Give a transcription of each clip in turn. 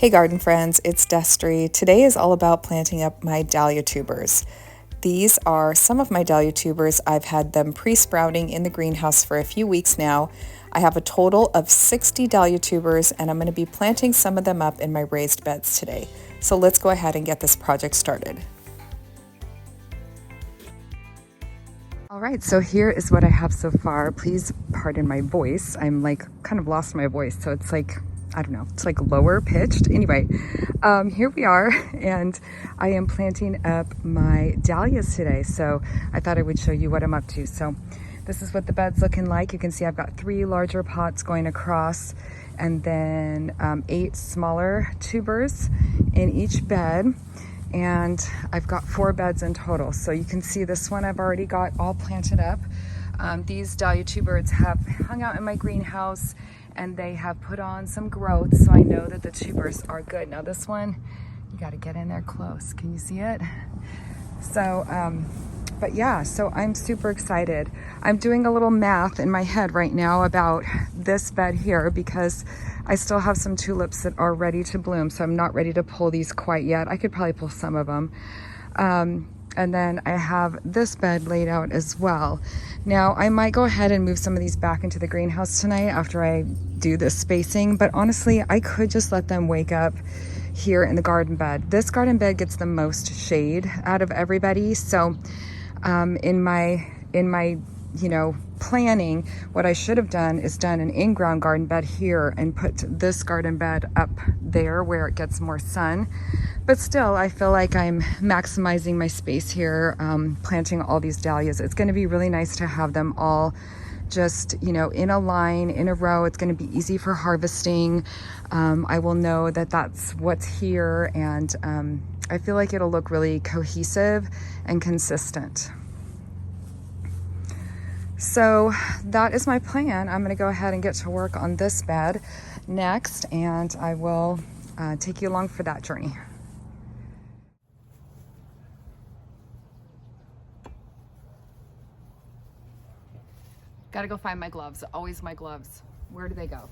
Hey garden friends, it's Destry. Today is all about planting up my dahlia tubers. These are some of my dahlia tubers. I've had them pre-sprouting in the greenhouse for a few weeks now. I have a total of 60 dahlia tubers and I'm going to be planting some of them up in my raised beds today. So let's go ahead and get this project started. All right, so here is what I have so far. Please pardon my voice. I'm kind of lost my voice, so it's I don't know, it's lower pitched. Anyway, here we are, and I am planting up my dahlias today. So I thought I would show you what I'm up to. So this is what the bed's looking like. You can see I've got 3 larger pots going across, and then 8 smaller tubers in each bed. And I've got 4 beds in total. So you can see this one I've already got all planted up. These dahlia tubers have hung out in my greenhouse and they have put on some growth, so I know that the tubers are good. Now this one, you gotta get in there close. Can you see it? So, but yeah, so I'm super excited. I'm doing a little math in my head right now about this bed here because I still have some tulips that are ready to bloom, so I'm not ready to pull these quite yet. I could probably pull some of them. And then I have this bed laid out as well. Now I might go ahead and move some of these back into the greenhouse tonight after I do this spacing, but honestly, I could just let them wake up here in the garden bed. This garden bed gets the most shade out of everybody. So in my planning, what I should have done is done an in-ground garden bed here and put this garden bed up there where it gets more sun. But still, I feel like I'm maximizing my space here, planting all these dahlias. It's going to be really nice to have them all just, in a line, in a row. It's going to be easy for harvesting. I will know that that's what's here, and I feel like it'll look really cohesive and consistent. So that is my plan. I'm going to go ahead and get to work on this bed next, and I will take you along for that journey. Gotta go find my gloves. Always my gloves. Where do they go?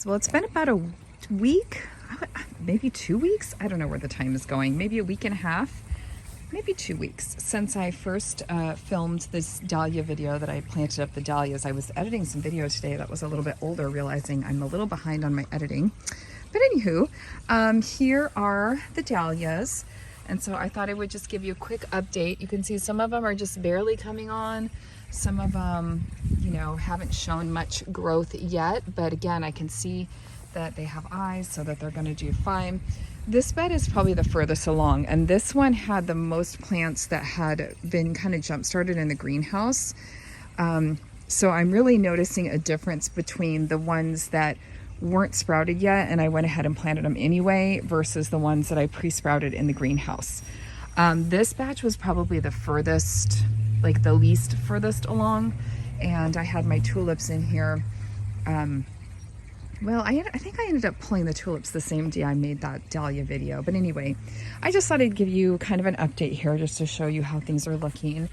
Well, it's been about a week, maybe 2 weeks. I don't know where the time is going. Maybe a week and a half, maybe 2 weeks since I first filmed this dahlia video that I planted up the dahlias. I was editing some video today that was a little bit older, realizing I'm a little behind on my editing. But anywho, here are the dahlias. And so I thought I would just give you a quick update. You can see some of them are just barely coming on. Some of them, haven't shown much growth yet, but again, I can see that they have eyes, so that they're gonna do fine. This bed is probably the furthest along, and this one had the most plants that had been kind of jump started in the greenhouse. So I'm really noticing a difference between the ones that weren't sprouted yet and I went ahead and planted them anyway versus the ones that I pre-sprouted in the greenhouse. This batch was probably the furthest, like the least furthest along, and I had my tulips in here. Well, I think I ended up pulling the tulips the same day I made that dahlia video. But anyway, I just thought I'd give you kind of an update here just to show you how things are looking.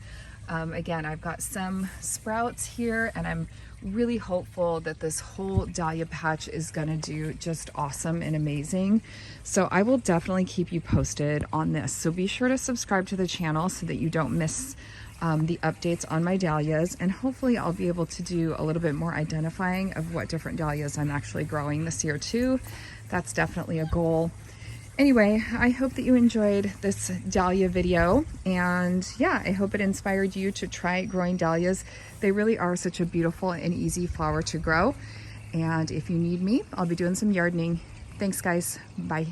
Again, I've got some sprouts here, and I'm really hopeful that this whole dahlia patch is gonna do just awesome and amazing. So I will definitely keep you posted on this. So be sure to subscribe to the channel so that you don't miss the updates on my dahlias, and hopefully I'll be able to do a little bit more identifying of what different dahlias I'm actually growing this year too. That's definitely a goal. Anyway, I hope that you enjoyed this dahlia video, and yeah, I hope it inspired you to try growing dahlias. They really are such a beautiful and easy flower to grow. And if you need me, I'll be doing some gardening. Thanks guys, bye.